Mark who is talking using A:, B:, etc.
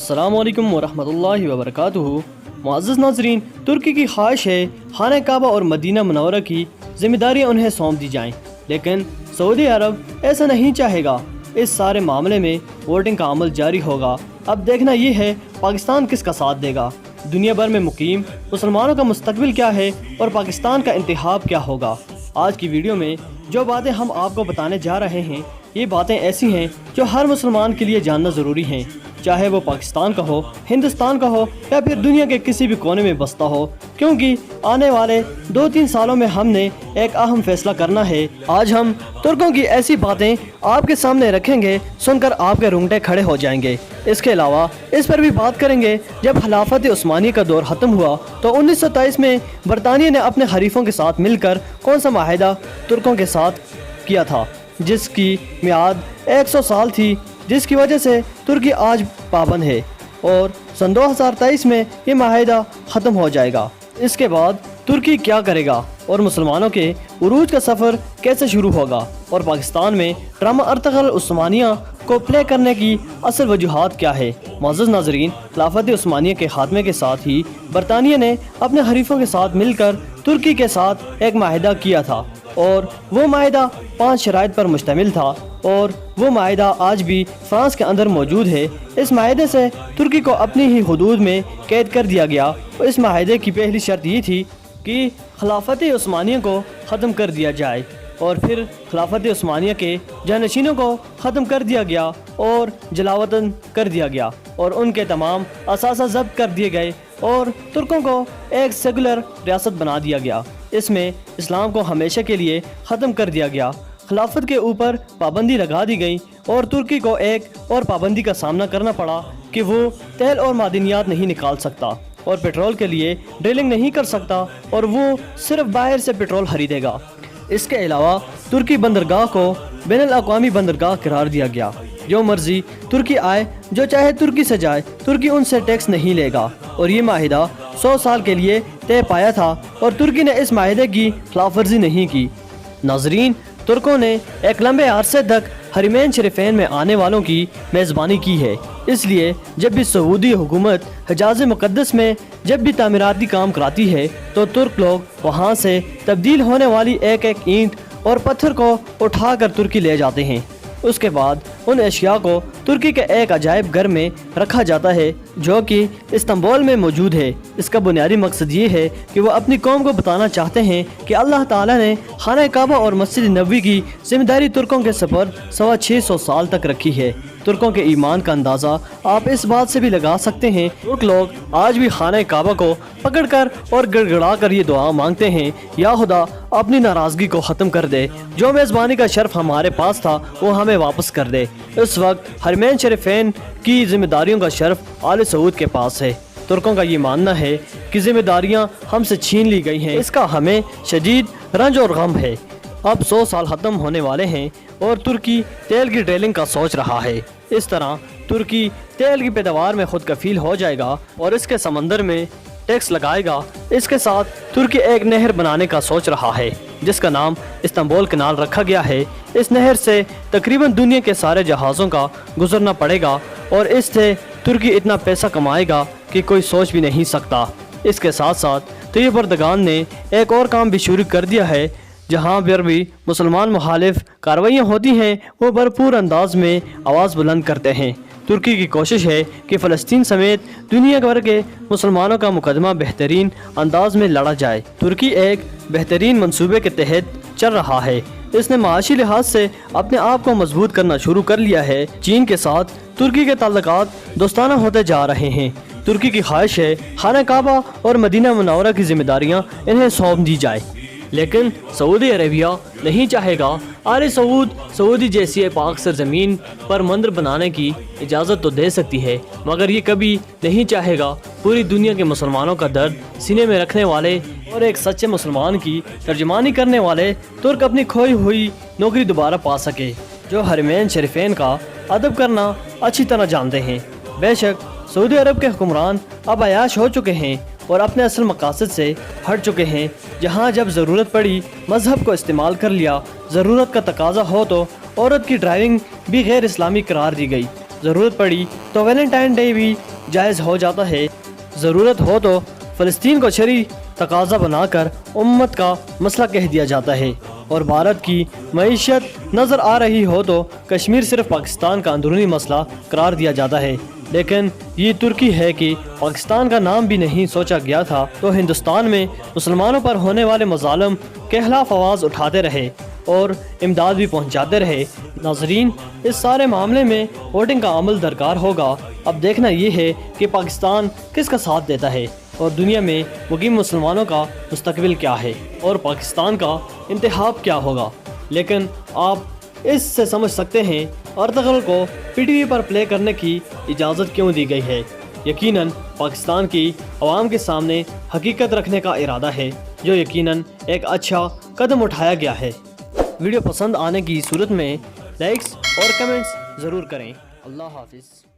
A: अस्सलाम वालेकुम वरहमतुल्लाहि वबरकातुहू। मुअज़्ज़ज़ नाज़रीन, तुर्की की ख्वाहिश है खाना काबा और मदीना मुनव्वरा की जिम्मेदारियाँ उन्हें सौंप दी जाएं, लेकिन सऊदी अरब ऐसा नहीं चाहेगा। इस सारे मामले में वोटिंग का अमल जारी होगा। अब देखना ये है पाकिस्तान किसका साथ देगा। दुनिया भर में मुकीम मुसलमानों का मुस्तकबिल क्या है और पाकिस्तान का इंतखाब क्या होगा। आज की वीडियो में जो बातें हम आपको बताने जा रहे हैं, ये बातें ऐसी हैं जो हर मुसलमान के लिए जानना ज़रूरी हैं, चाहे वो पाकिस्तान का हो, हिंदुस्तान का हो या फिर दुनिया के किसी भी कोने में बसता हो, क्योंकि आने वाले 2-3 सालों में हमने एक अहम फैसला करना है। आज हम तुर्कों की ऐसी बातें आपके सामने रखेंगे, सुनकर आपके रोंगटे खड़े हो जाएंगे। इसके अलावा इस पर भी बात करेंगे, जब खिलाफत उस्मानी का दौर ख़त्म हुआ तो 1927 में बरतानिया ने अपने हरीफों के साथ मिलकर कौन सा माहिदा तुर्कों के साथ किया था, जिसकी मियाद 100 साल थी, जिसकी वजह से तुर्की आज पाबंद है और सन 2023 में ये माहिदा ख़त्म हो जाएगा। इसके बाद तुर्की क्या करेगा और मुसलमानों के उरूज का सफ़र कैसे शुरू होगा और पाकिस्तान में ड्रामा अर्तगल उस्मानिया को प्ले करने की असल वजूहात क्या है। मुअज़्ज़ज़ नाज़रीन, खिलाफत उस्मानिया के खात्मे के साथ ही बरतानिया ने अपने हरीफों के साथ मिलकर तुर्की के साथ एक माहिदा किया था और वो माहिदा 5 शराइत पर मुश्तमिल था और वो माहिदा आज भी फ्रांस के अंदर मौजूद है। इस माहिदे से तुर्की को अपनी ही हुदूद में कैद कर दिया गया। इस माहिदे की पहली शर्त ये थी कि खिलाफत उस्मानिया को ख़त्म कर दिया जाए और फिर खिलाफत उस्मानिया के जानशीनों को ख़त्म कर दिया गया और जलावतन कर दिया गया और उनके तमाम असासा ज़ब्त कर दिए गए और तुर्कों को एक सेकुलर रियासत बना दिया गया। इसमें इस्लाम को हमेशा के लिए ख़त्म कर दिया गया। खिलाफत के ऊपर पाबंदी लगा दी गई और तुर्की को एक और पाबंदी का सामना करना पड़ा कि वो तेल और मादनियात नहीं निकाल सकता और पेट्रोल के लिए ड्रिलिंग नहीं कर सकता और वो सिर्फ बाहर से पेट्रोल खरीदेगा। इसके अलावा तुर्की बंदरगाह को बैनुल अक़वामी बंदरगाह करार दिया गया। जो मर्जी तुर्की आए, जो चाहे तुर्की से जाए, तुर्की उनसे टैक्स नहीं लेगा और ये माहिदा 100 साल के लिए तय पाया था और तुर्की ने इस माहिदे की खिलाफ वर्जी नहीं की। नाजरीन, तुर्कों ने एक लंबे अरसे तक हरमैन शरीफैन में आने वालों की मेज़बानी की है, इसलिए जब भी सऊदी हुकूमत हिजाज़ मुक़द्दस में जब भी तामीराती काम कराती है तो तुर्क लोग वहाँ से तब्दील होने वाली एक एक ईंट और पत्थर को उठाकर तुर्की ले जाते हैं। उसके बाद उन अशिया को तुर्की के एक अजायब घर में रखा जाता है जो कि इस्तांबुल में मौजूद है। इसका बुनियादी मकसद ये है कि वो अपनी कौम को बताना चाहते हैं कि अल्लाह ताला ने खाना काबा और मस्जिद नबवी की जिम्मेदारी तुर्कों के सफ़र 650 साल तक रखी है। तुर्कों के ईमान का अंदाज़ा आप इस बात से भी लगा सकते हैं, तुर्क लोग आज भी खाना काबा को पकड़कर और गड़गड़ा कर ये दुआ मांगते हैं, या खुदा अपनी नाराज़गी को ख़त्म कर दे, जो मेज़बानी का शर्फ हमारे पास था वो हमें वापस कर दे। इस वक्त हरमैन शरीफैन की जिम्मेदारियों का शर्फ आले सऊद के पास है। तुर्कों का ये मानना है कि जिम्मेदारियाँ हमसे छीन ली गई हैं, इसका हमें शदीद रंज और गम है। अब 100 साल ख़त्म होने वाले हैं और तुर्की तेल की ड्रिलिंग का सोच रहा है। इस तरह तुर्की तेल की पैदावार में खुद कफील हो जाएगा और इसके समंदर में टैक्स लगाएगा। इसके साथ तुर्की एक नहर बनाने का सोच रहा है जिसका नाम इस्तांबुल कैनाल रखा गया है। इस नहर से तकरीबन दुनिया के सारे जहाज़ों का गुजरना पड़ेगा और इससे तुर्की इतना पैसा कमाएगा कि कोई सोच भी नहीं सकता। इसके साथ साथ तैयब एर्दोगान ने एक और काम भी शुरू कर दिया है, जहाँ पर भी मुसलमान मुखालिफ कार्रवाइयाँ होती हैं वो भरपूर अंदाज में आवाज़ बुलंद करते हैं। तुर्की की कोशिश है कि फ़लस्तीन समेत दुनिया भर के मुसलमानों का मुकदमा बेहतरीन अंदाज में लड़ा जाए। तुर्की एक बेहतरीन मंसूबे के तहत चल रहा है। इसने माशी लिहाज से अपने आप को मजबूत करना शुरू कर लिया है। चीन के साथ तुर्की के ताल्लुकात दोस्ताना होते जा रहे हैं। तुर्की की ख्वाहिश है खाना काबा और मदीना मुनव्वरा की जिम्मेदारियाँ इन्हें सौंप दी जाए, लेकिन सऊदी अरेबिया नहीं चाहेगा। आले सऊद सऊदी जैसी पाक सरजमीन पर मंदिर बनाने की इजाज़त तो दे सकती है, मगर ये कभी नहीं चाहेगा पूरी दुनिया के मुसलमानों का दर्द सीने में रखने वाले और एक सच्चे मुसलमान की तर्जमानी करने वाले तुर्क अपनी खोई हुई नौकरी दोबारा पा सके, जो हरमैन शरीफैन का अदब करना अच्छी तरह जानते हैं। बेशक सऊदी अरब के हुक्मरान अब अयाश हो चुके हैं और अपने असल मकासद से हट चुके हैं, जहाँ जब ज़रूरत पड़ी मज़हब को इस्तेमाल कर लिया। ज़रूरत का तकाजा हो तो औरत की ड्राइविंग भी गैर इस्लामी करार दी गई। ضرورت پڑی تو ویلنٹائن ڈے بھی جائز ہو جاتا ہے۔ ضرورت ہو تو فلسطین کو شرعی تقاضا بنا کر امت کا مسئلہ کہہ دیا جاتا ہے، اور بھارت کی معیشت نظر آ رہی ہو تو کشمیر صرف پاکستان کا اندرونی مسئلہ قرار دیا جاتا ہے۔ لیکن یہ ترکی ہے کہ پاکستان کا نام بھی نہیں سوچا گیا تھا تو ہندوستان میں مسلمانوں پر ہونے والے مظالم کے خلاف آواز اٹھاتے رہے اور امداد بھی پہنچاتے رہے۔ ناظرین، اس سارے معاملے میں ووٹنگ کا عمل درکار ہوگا۔ اب دیکھنا یہ ہے کہ پاکستان کس کا ساتھ دیتا ہے اور دنیا میں مقیم مسلمانوں کا مستقبل کیا ہے اور پاکستان کا انتخاب کیا ہوگا۔ لیکن آپ اس سے سمجھ سکتے ہیں ارطغرل کو پی ٹی وی پر پلے کرنے کی اجازت کیوں دی گئی ہے۔ یقیناً پاکستان کی عوام کے سامنے حقیقت رکھنے کا ارادہ ہے، جو یقیناً ایک اچھا قدم اٹھایا گیا ہے۔ ویڈیو پسند آنے کی صورت میں لائکس اور کمنٹس ضرور کریں۔ اللہ حافظ۔